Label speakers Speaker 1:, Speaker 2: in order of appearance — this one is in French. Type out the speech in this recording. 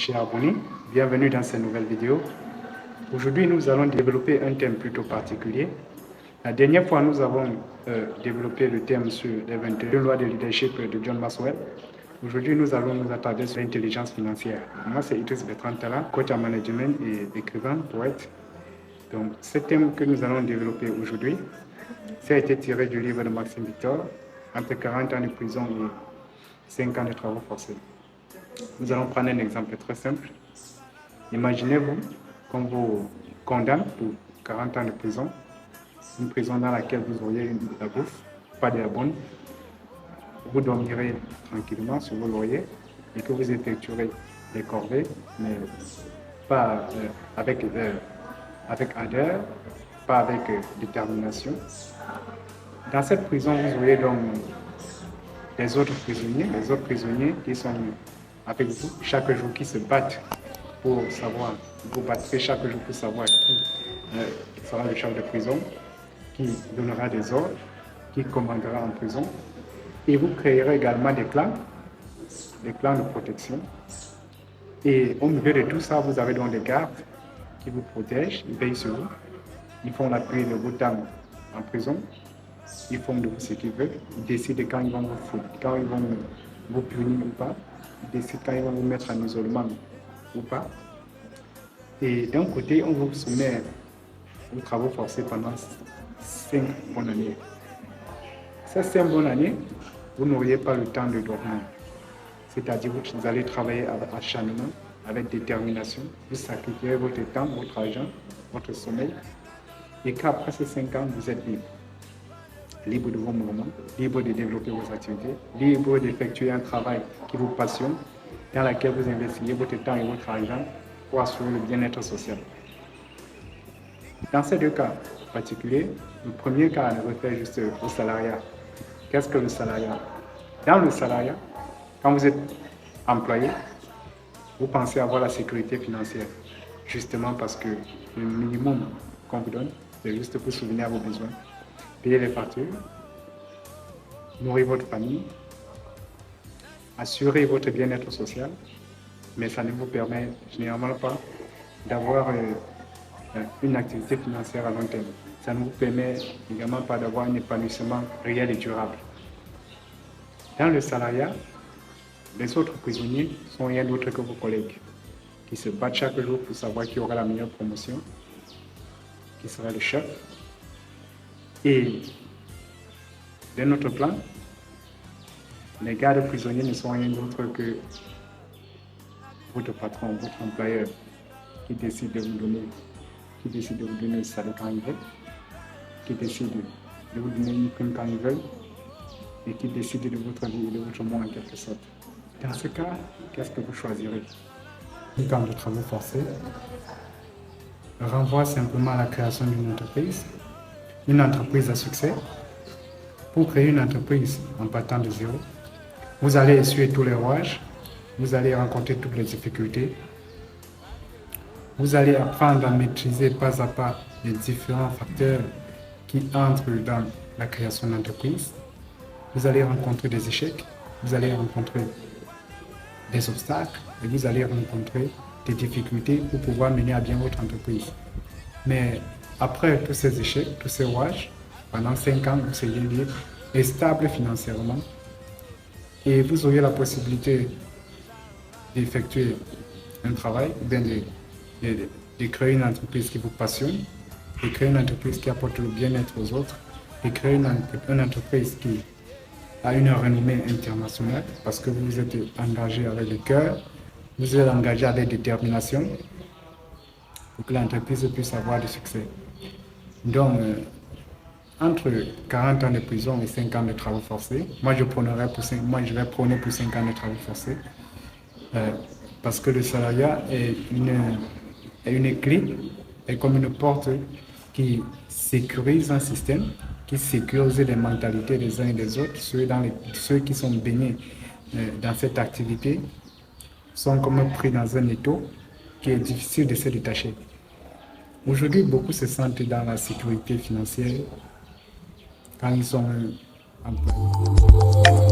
Speaker 1: chers abonnés, bienvenue dans cette nouvelle vidéo. Aujourd'hui, nous allons développer un thème plutôt particulier. La dernière fois, nous avons développé le thème sur les 22 lois de leadership de John Maxwell. Aujourd'hui, nous allons nous attarder sur l'intelligence financière. Moi, c'est Idriss Bertrand Talla, coach en management et écrivain, poète. Donc, ce thème que nous allons développer aujourd'hui, ça a été tiré du livre de Maxime Victor, Entre 40 ans de prison et 5 ans de travaux forcés. Nous allons prendre un exemple très simple. Imaginez-vous qu'on vous condamne pour 40 ans de prison, une prison dans laquelle vous auriez de la bouffe, pas de la bonne. Vous dormirez tranquillement sur vos loyers et que vous effectuerez des corvées, mais pas avec ardeur, pas avec détermination. Dans cette prison, vous aurez donc les autres prisonniers qui sont avec vous chaque jour, qui se battent pour savoir, vous battrez chaque jour pour savoir qui sera le chef de prison, qui donnera des ordres, qui commandera en prison. Et vous créerez également des clans de protection. Et au milieu de tout ça, vous avez donc des gardes qui vous protègent, ils veillent sur vous. Ils font l'appui de vos dames en prison. Ils font de vous ce qu'ils veulent. Ils décident quand ils vont vous foutre, quand ils vont vous punir ou pas. Ils décident quand ils vont vous mettre en isolement ou pas. Et d'un côté, on vous soumet aux travaux forcés pendant 5 bonnes années. Ces 5 bonnes années, vous n'auriez pas le temps de dormir. C'est-à-dire que vous allez travailler avec acharnement, avec détermination. Vous sacrifiez votre temps, votre argent, votre sommeil. Et qu'après ces 5 ans, vous êtes libre. Libre de vos mouvements, libre de développer vos activités, libre d'effectuer un travail qui vous passionne, dans lequel vous investissez votre temps et votre argent pour assurer le bien-être social. Dans ces deux cas particuliers, le premier cas ne réfère juste au salariat. Qu'est-ce que le salariat? Dans le salariat, quand vous êtes employé, vous pensez avoir la sécurité financière, justement parce que le minimum qu'on vous donne, c'est juste pour souvenir à vos besoins. Payer les factures, nourrir votre famille, assurer votre bien-être social, mais ça ne vous permet généralement pas d'avoir une activité financière à long terme. Ça ne vous permet également pas d'avoir un épanouissement réel et durable. Dans le salariat, les autres prisonniers sont rien d'autre que vos collègues qui se battent chaque jour pour savoir qui aura la meilleure promotion, qui sera le chef. Et d'un autre plan, les gardes prisonniers ne sont rien d'autre que votre patron, votre employeur, qui décide de vous donner le salaire quand il veut, qui décide de vous donner une prime quand il veut, et qui décide de votre vie et de votre monde en quelque sorte. Dans ce cas, qu'est-ce que vous choisirez? Un camp de travaux forcés renvoie simplement à la création d'une entreprise à succès. Pour créer une entreprise en partant de zéro, vous allez essuyer tous les rouages, vous allez rencontrer toutes les difficultés, vous allez apprendre à maîtriser pas à pas les différents facteurs qui entrent dans la création d'entreprise. Vous allez rencontrer des échecs, vous allez rencontrer des obstacles et vous allez rencontrer des difficultés pour pouvoir mener à bien votre entreprise. Mais après tous ces échecs, tous ces rouages, pendant 5 ans, vous seriez libre et stable financièrement et vous auriez la possibilité d'effectuer un travail, ou bien de créer une entreprise qui vous passionne, de créer une entreprise qui apporte le bien-être aux autres, de créer une entreprise qui a une renommée internationale parce que vous vous êtes engagé avec le cœur, vous êtes engagé avec détermination pour que l'entreprise puisse avoir du succès. Donc, entre 40 ans de prison et 5 ans de travaux forcés, moi je vais prôner pour 5 ans de travaux forcés parce que le salariat est une clé, est comme une porte qui sécurise un système, qui sécurise les mentalités des uns et des autres. Ceux qui sont baignés dans cette activité sont comme pris dans un étau qui est difficile de se détacher. Aujourd'hui, beaucoup se sentent dans la sécurité financière quand ils sont employés.